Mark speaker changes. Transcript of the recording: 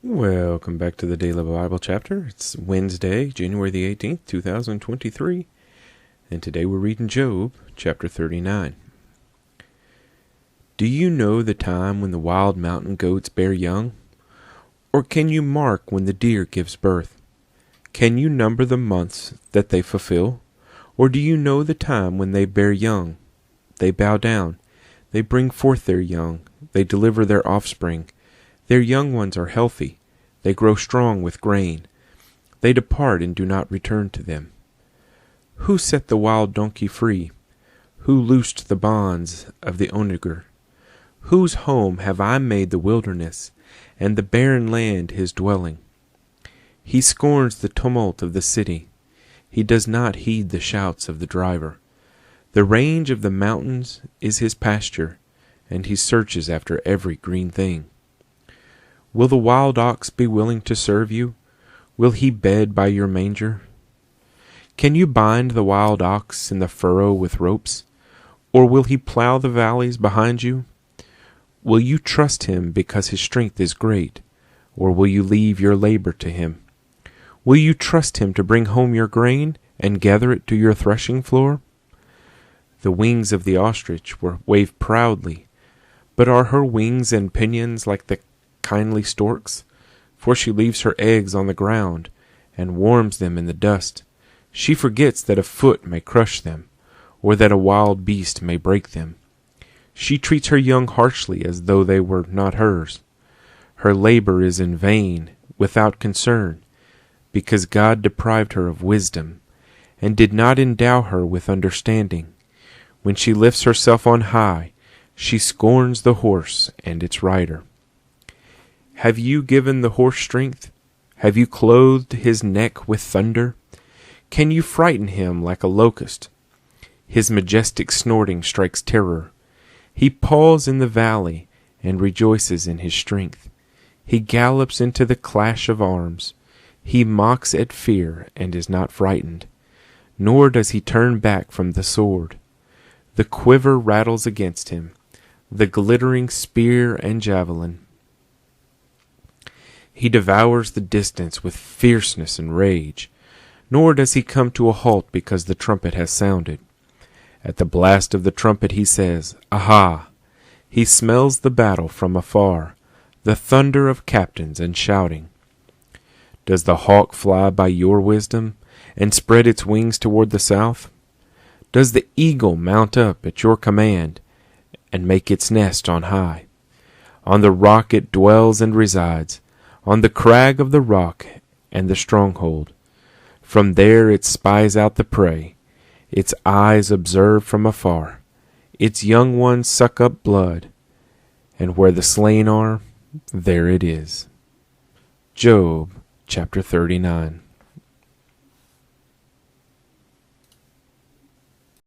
Speaker 1: Welcome back to the Daily Bible Chapter. It's Wednesday, January the 18th, 2023, and today we're reading Job, chapter 39. Do you know the time when the wild mountain goats bear young? Or can you mark when the deer gives birth? Can you number the months that they fulfill? Or do you know the time when they bear young? They bow down, they bring forth their young, they deliver their offspring. Their young ones are healthy. They grow strong with grain. They depart and do not return to them. Who set the wild donkey free? Who loosed the bonds of the onager? Whose home have I made the wilderness, and the barren land his dwelling? He scorns the tumult of the city. He does not heed the shouts of the driver. The range of the mountains is his pasture, and he searches after every green thing. Will the wild ox be willing to serve you? Will he bed by your manger? Can you bind the wild ox in the furrow with ropes? Or will he plow the valleys behind you? Will you trust him because his strength is great? Or will you leave your labor to him? Will you trust him to bring home your grain and gather it to your threshing floor? The wings of the ostrich wave proudly, but are her wings and pinions like the kindly storks? For she leaves her eggs on the ground and warms them in the dust. She forgets that a foot may crush them, or that a wild beast may break them. She treats her young harshly as though they were not hers. Her labor is in vain, without concern, because God deprived her of wisdom, and did not endow her with understanding. When she lifts herself on high, she scorns the horse and its rider. Have you given the horse strength? Have you clothed his neck with thunder? Can you frighten him like a locust? His majestic snorting strikes terror. He paws in the valley and rejoices in his strength. He gallops into the clash of arms. He mocks at fear and is not frightened, nor does he turn back from the sword. The quiver rattles against him, the glittering spear and javelin. He devours the distance with fierceness and rage, nor does he come to a halt because the trumpet has sounded. At the blast of the trumpet he says, "Aha!" He smells the battle from afar, the thunder of captains and shouting. Does the hawk fly by your wisdom and spread its wings toward the south? Does the eagle mount up at your command and make its nest on high? On the rock it dwells and resides, on the crag of the rock and the stronghold. From there it spies out the prey. Its eyes observe from afar. Its young ones suck up blood, and where the slain are, there it is. Job chapter 39.